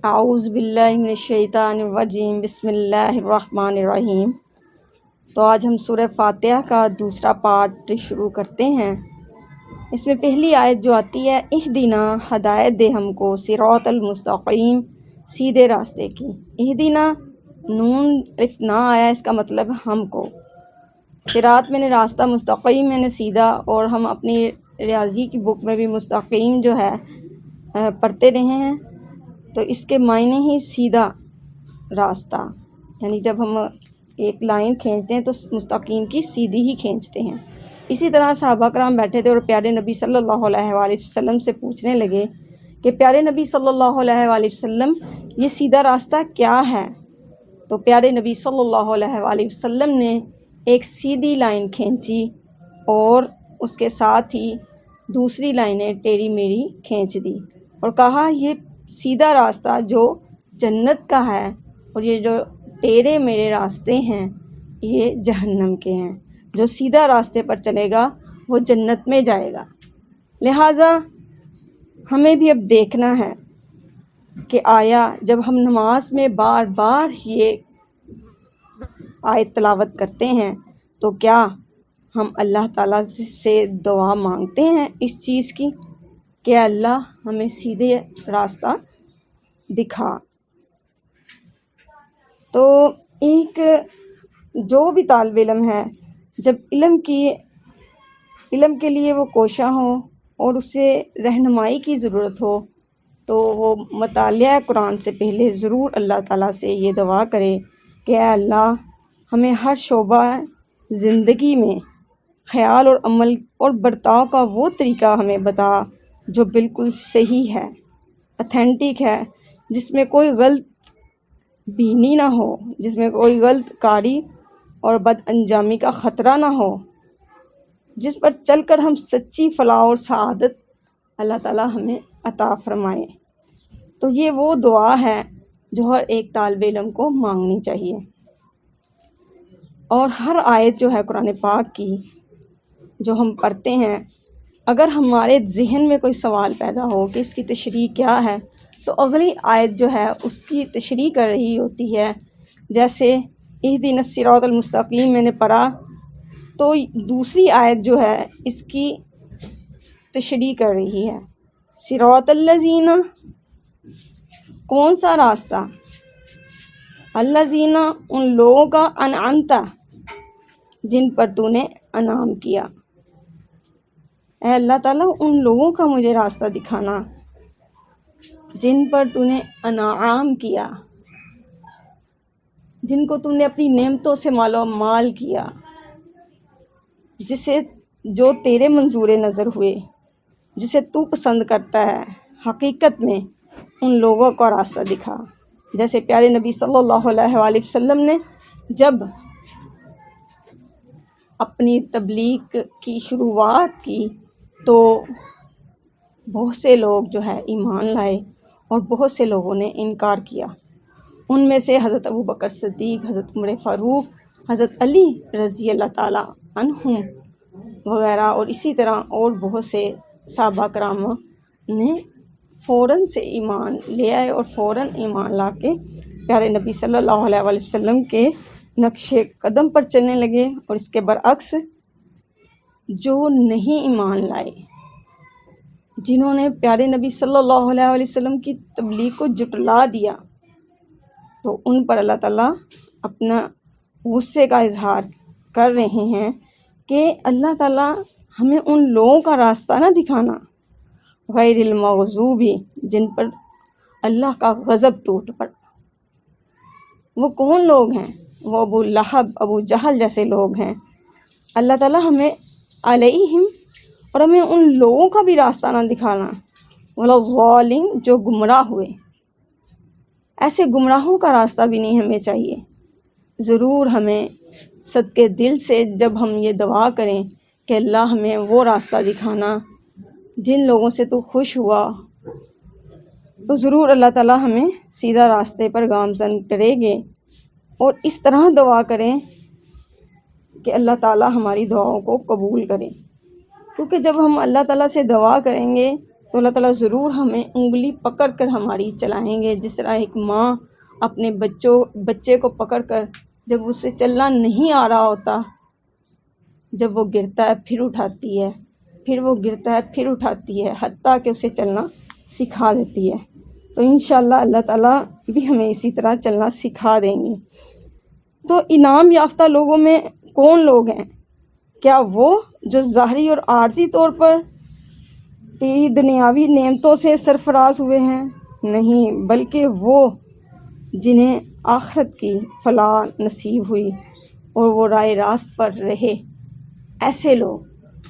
اعوذ باللہ من الشیطان الرجیم، بسم اللہ الرحمن الرحیم۔ تو آج ہم سورہ فاتحہ کا دوسرا پارٹ شروع کرتے ہیں۔ اس میں پہلی آیت جو آتی ہے، اہدنا، ہدایت دے ہم کو، صراط المستقیم، سیدھے راستے کی۔ اہدنا، نون الف نہ آیا، اس کا مطلب ہم کو۔ صراط میں نے راستہ، مستقیم میں نے سیدھا، اور ہم اپنی ریاضی کی بک میں بھی مستقیم جو ہے پڑھتے رہے ہیں، تو اس کے معنی ہی سیدھا راستہ، یعنی جب ہم ایک لائن کھینچتے ہیں تو مستقیم کی سیدھی ہی کھینچتے ہیں۔ اسی طرح صحابہ کرام بیٹھے تھے اور پیارے نبی صلی اللہ علیہ وآلہ وسلم سے پوچھنے لگے کہ پیارے نبی صلی اللہ علیہ وآلہ وسلم، یہ سیدھا راستہ کیا ہے؟ تو پیارے نبی صلی اللہ علیہ وآلہ وسلم نے ایک سیدھی لائن کھینچی اور اس کے ساتھ ہی دوسری لائنیں ٹیڑھی میڑھی کھینچ دی اور کہا، یہ سیدھا راستہ جو جنت کا ہے، اور یہ جو ٹیڑھے میڑھے راستے ہیں یہ جہنم کے ہیں۔ جو سیدھا راستے پر چلے گا وہ جنت میں جائے گا۔ لہٰذا ہمیں بھی اب دیکھنا ہے کہ آیا جب ہم نماز میں بار بار یہ آیت تلاوت کرتے ہیں تو کیا ہم اللہ تعالیٰ سے دعا مانگتے ہیں اس چیز کی کہ اللہ ہمیں سیدھے راستہ دکھا؟ تو ایک جو بھی طالب علم ہے، جب علم کے لیے وہ کوشاں ہو اور اسے رہنمائی کی ضرورت ہو، تو وہ مطالعہ قرآن سے پہلے ضرور اللہ تعالیٰ سے یہ دعا کرے کہ اے اللہ، ہمیں ہر شعبہ زندگی میں خیال اور عمل اور برتاؤ کا وہ طریقہ ہمیں بتا جو بالکل صحیح ہے، اتھینٹک ہے، جس میں کوئی غلط بینی نہ ہو، جس میں کوئی غلط کاری اور بد انجامی کا خطرہ نہ ہو، جس پر چل کر ہم سچی فلاح اور سعادت اللہ تعالیٰ ہمیں عطا فرمائے۔ تو یہ وہ دعا ہے جو ہر ایک طالب علم کو مانگنی چاہیے۔ اور ہر آیت جو ہے قرآن پاک کی جو ہم پڑھتے ہیں، اگر ہمارے ذہن میں کوئی سوال پیدا ہو کہ اس کی تشریح کیا ہے، تو اگلی آیت جو ہے اس کی تشریح کر رہی ہوتی ہے۔ جیسے اہدنا الصراط المستقیم میں نے پڑھا، تو دوسری آیت جو ہے اس کی تشریح کر رہی ہے۔ صراط الذین، کون سا راستہ؟ الذین، ان لوگوں کا، انعمت، جن پر تو نے انعام کیا۔ اے اللہ تعالیٰ، ان لوگوں کا مجھے راستہ دکھانا جن پر تو نے انعام کیا، جن کو تم نے اپنی نعمتوں سے مالا مال کیا، جو تیرے منظور نظر ہوئے، جسے تو پسند کرتا ہے۔ حقیقت میں ان لوگوں کا راستہ دکھا۔ جیسے پیارے نبی صلی اللہ علیہ وآلہ وسلم نے جب اپنی تبلیغ کی شروعات کی تو بہت سے لوگ جو ہے ایمان لائے اور بہت سے لوگوں نے انکار کیا۔ ان میں سے حضرت ابوبکر صدیق، حضرت عمر فاروق، حضرت علی رضی اللہ تعالیٰ عنہم وغیرہ، اور اسی طرح اور بہت سے صحابہ کرام نے فوراً سے ایمان لے آئے اور فوراً ایمان لا کے پیارے نبی صلی اللہ علیہ وآلہ وسلم کے نقش قدم پر چلنے لگے۔ اور اس کے برعکس جو نہیں ایمان لائے، جنہوں نے پیارے نبی صلی اللہ علیہ وآلہ وسلم کی تبلیغ کو جھٹلا دیا، تو ان پر اللہ تعالیٰ اپنا غصے کا اظہار کر رہے ہیں کہ اللہ تعالیٰ ہمیں ان لوگوں کا راستہ نہ دکھانا، غیر المغضوب، جن پر اللہ کا غضب ٹوٹ پڑا۔ وہ کون لوگ ہیں؟ وہ ابو لہب، ابو جہل جیسے لوگ ہیں۔ اللہ تعالیٰ ہمیں علیہم، اور ہمیں ان لوگوں کا بھی راستہ نہ دکھانا، ولا الضالین، جو گمراہ ہوئے۔ ایسے گمراہوں کا راستہ بھی نہیں ہمیں چاہیے۔ ضرور ہمیں صدقے دل سے جب ہم یہ دعا کریں کہ اللہ ہمیں وہ راستہ دکھانا جن لوگوں سے تو خوش ہوا، تو ضرور اللہ تعالیٰ ہمیں سیدھا راستے پر گامزن کرے گے۔ اور اس طرح دعا کریں کہ اللہ تعالیٰ ہماری دعاؤں کو قبول کرے، کیونکہ جب ہم اللہ تعالیٰ سے دعا کریں گے تو اللہ تعالیٰ ضرور ہمیں انگلی پکڑ کر ہماری چلائیں گے، جس طرح ایک ماں اپنے بچے کو پکڑ کر جب اسے چلنا نہیں آ رہا ہوتا، جب وہ گرتا ہے پھر اٹھاتی ہے، پھر وہ گرتا ہے پھر اٹھاتی ہے، حتیٰ کہ اسے چلنا سکھا دیتی ہے۔ تو انشاءاللہ اللہ تعالیٰ بھی ہمیں اسی طرح چلنا سکھا دیں گے۔ تو انعام یافتہ لوگوں میں کون لوگ ہیں؟ کیا وہ جو ظاہری اور عارضی طور پر تیری دنیاوی نعمتوں سے سرفراز ہوئے ہیں؟ نہیں، بلکہ وہ جنہیں آخرت کی فلاح نصیب ہوئی اور وہ راہ راست پر رہے، ایسے لوگ۔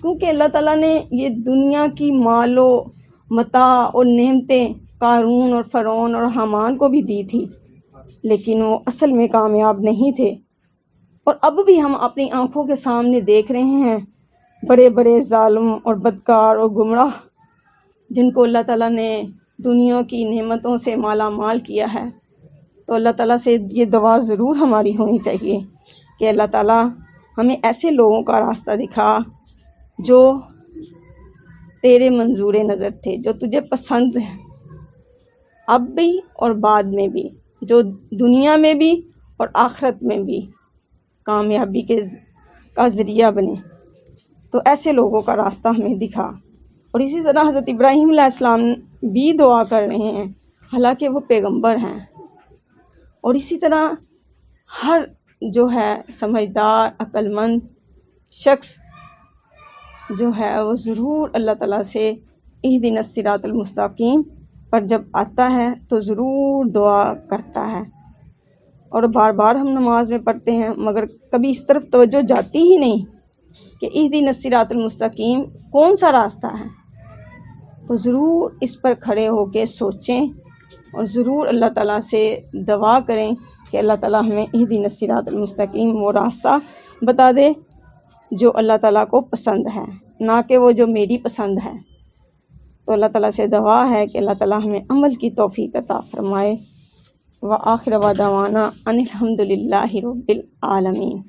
کیونکہ اللہ تعالیٰ نے یہ دنیا کی مال و متاع اور نعمتیں قارون اور فرعون اور حامان کو بھی دی تھی، لیکن وہ اصل میں کامیاب نہیں تھے۔ اور اب بھی ہم اپنی آنکھوں کے سامنے دیکھ رہے ہیں بڑے بڑے ظالم اور بدکار اور گمراہ جن کو اللہ تعالیٰ نے دنیا کی نعمتوں سے مالا مال کیا ہے۔ تو اللہ تعالیٰ سے یہ دعا ضرور ہماری ہونی چاہیے کہ اللہ تعالیٰ ہمیں ایسے لوگوں کا راستہ دکھا جو تیرے منظور نظر تھے، جو تجھے پسند ہیں اب بھی اور بعد میں بھی، جو دنیا میں بھی اور آخرت میں بھی کامیابی کا ذریعہ بنے۔ تو ایسے لوگوں کا راستہ ہمیں دکھا۔ اور اسی طرح حضرت ابراہیم علیہ السلام بھی دعا کر رہے ہیں، حالانکہ وہ پیغمبر ہیں۔ اور اسی طرح ہر جو ہے سمجھدار عقل مند شخص جو ہے وہ ضرور اللہ تعالیٰ سے اہدنا الصراط المستقیم پر جب آتا ہے تو ضرور دعا کرتا ہے۔ اور بار بار ہم نماز میں پڑھتے ہیں، مگر کبھی اس طرف توجہ جاتی ہی نہیں کہ اہدنا الصراط المستقیم کون سا راستہ ہے۔ تو ضرور اس پر کھڑے ہو کے سوچیں اور ضرور اللہ تعالیٰ سے دعا کریں کہ اللہ تعالیٰ ہمیں اہدنا الصراط المستقیم وہ راستہ بتا دے جو اللہ تعالیٰ کو پسند ہے، نہ کہ وہ جو میری پسند ہے۔ تو اللہ تعالیٰ سے دعا ہے کہ اللہ تعالیٰ ہمیں عمل کی توفیق عطا فرمائے۔ وآخر دعوانا ان الحمد للہ رب العالمین۔